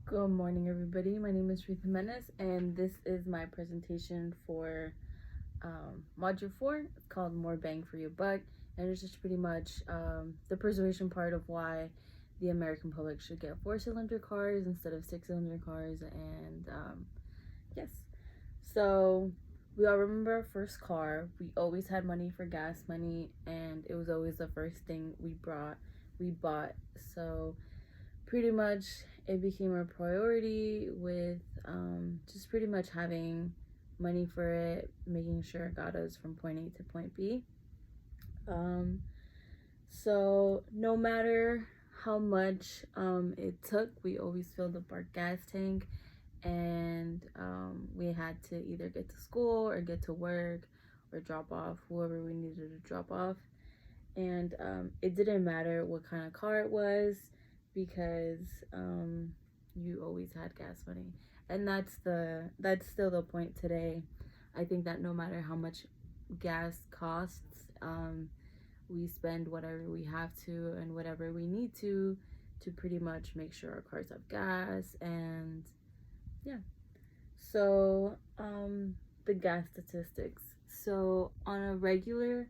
Good morning, everybody. My name is Ruth Jimenez, and this is my presentation for Module 4. It's called More Bang for Your Buck, and it's just pretty much the preservation part of why the American public should get 4-cylinder cars instead of 6-cylinder cars. And yes, so we all remember our first car. We always had money for gas money, and it was always the first thing we bought. So pretty much it became a priority with just pretty much having money for it, making sure it got us from point A to point B. So no matter how much it took, we always filled up our gas tank, and we had to either get to school or get to work or drop off whoever we needed to drop off. And it didn't matter what kind of car it was, because you always had gas money. And that's still the point today. I think that no matter how much gas costs, we spend whatever we have to and whatever we need to pretty much make sure our cars have gas. And yeah, so the gas statistics. So on a regular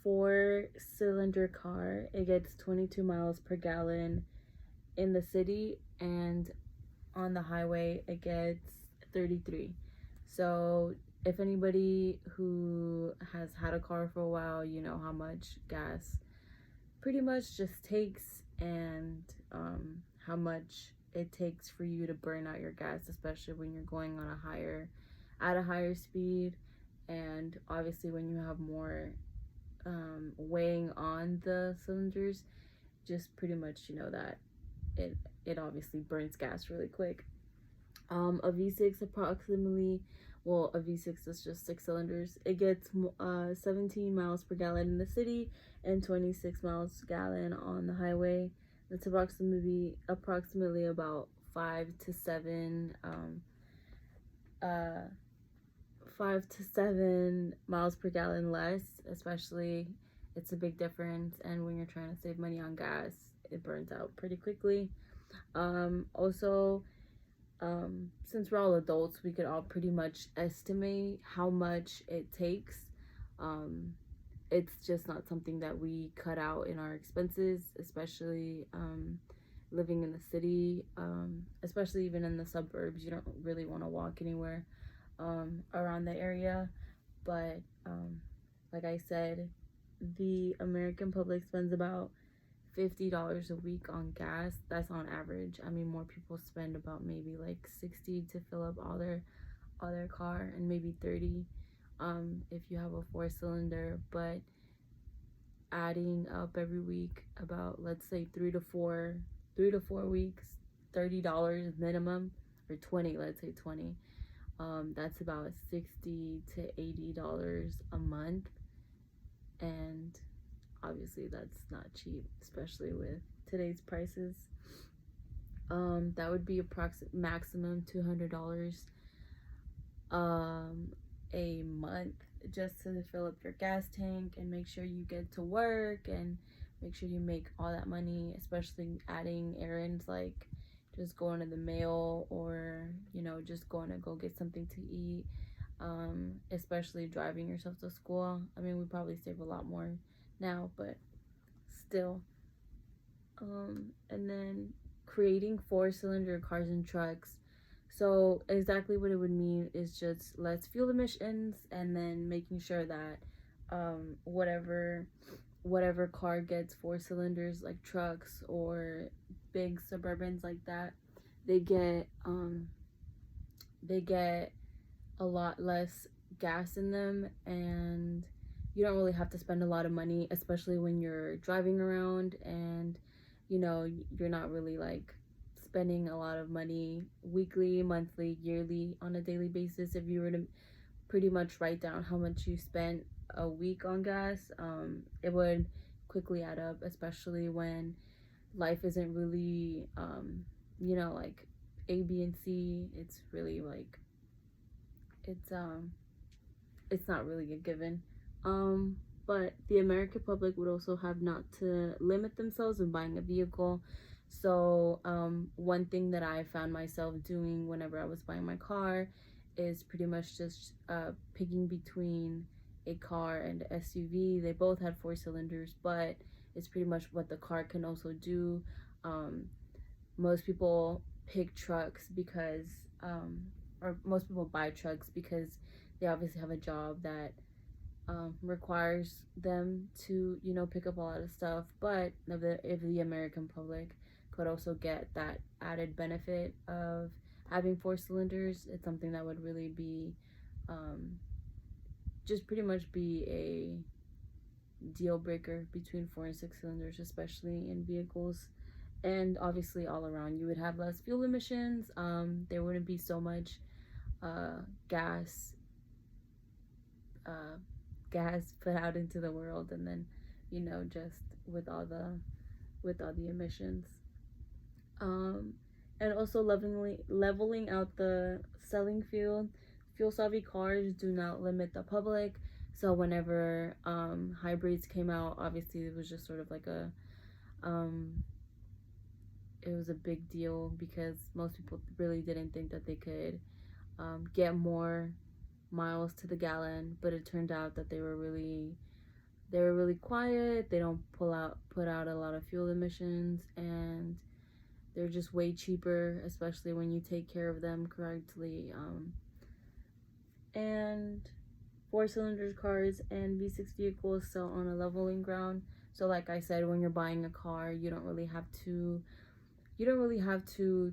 4-cylinder car, it gets 22 miles per gallon in the city, and on the highway it gets 33. So if anybody who has had a car for a while, you know how much gas pretty much just takes, and how much it takes for you to burn out your gas, especially when you're going on at a higher speed. And obviously when you have more weighing on the cylinders, just pretty much that it obviously burns gas really quick. A V6 approximately, well, a V6 is just 6 cylinders. It gets 17 miles per gallon in the city and 26 miles per gallon on the highway. That's approximately about 5 to 7 miles per gallon less. Especially, it's a big difference, and when you're trying to save money on gas, it burns out pretty quickly. Also, since we're all adults, we could all pretty much estimate how much it takes. It's just not something that we cut out in our expenses, especially living in the city, especially even in the suburbs. You don't really want to walk anywhere around the area. But like I said, the American public spends about $50 a week on gas. That's on average. I mean, more people spend about maybe like 60 to fill up all their car, and maybe 30 if you have a 4-cylinder. But adding up every week, about, let's say, 3 to 4 weeks, $30 minimum, or 20, let's say 20. That's about $60 to $80 a month, and obviously that's not cheap, especially with today's prices. That would be maximum $200 a month, just to fill up your gas tank and make sure you get to work and make sure you make all that money, especially adding errands like just going to the mail, or just going to go get something to eat, especially driving yourself to school. I mean, we probably save a lot more now, but still. And then creating 4-cylinder cars and trucks. So exactly what it would mean is just less fuel emissions, and then making sure that whatever car gets 4 cylinders, like trucks or big Suburbans like that, they get a lot less gas in them, and you don't really have to spend a lot of money, especially when you're driving around, and you're not really like spending a lot of money weekly, monthly, yearly, on a daily basis. If you were to pretty much write down how much you spent a week on gas, it would quickly add up, especially when life isn't really like A, B, and C. It's really like it's not really a given. But the American public would also have not to limit themselves in buying a vehicle. So one thing that I found myself doing whenever I was buying my car is pretty much just picking between a car and a SUV. They both had 4 cylinders, but it's pretty much what the car can also do. Um, Most people pick trucks because, or most people buy trucks because they obviously have a job that requires them to, pick up a lot of stuff. But if the American public could also get that added benefit of having 4 cylinders, it's something that would really be just pretty much be a deal breaker between 4 and 6 cylinders, especially in vehicles. And obviously, all around, you would have less fuel emissions. There wouldn't be so much gas uh, gas put out into the world, and then just with all the emissions. um, and also leveling out the selling field. Fuel savvy cars do not limit the public. So whenever hybrids came out, obviously it was just sort of like um, it was a big deal because most people really didn't think that they could get more miles to the gallon. But it turned out that they were really quiet. They don't put out a lot of fuel emissions, and they're just way cheaper, especially when you take care of them correctly. And 4 cylinder cars and V6 vehicles sell on a leveling ground. So like I said, when you're buying a car, you don't really have to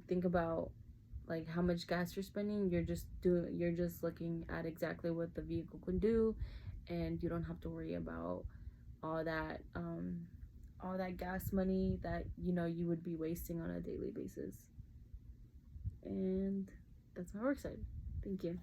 think about like how much gas you're spending. You're just looking at exactly what the vehicle can do, and you don't have to worry about all that gas money that you would be wasting on a daily basis. And that's my work side. Thank you.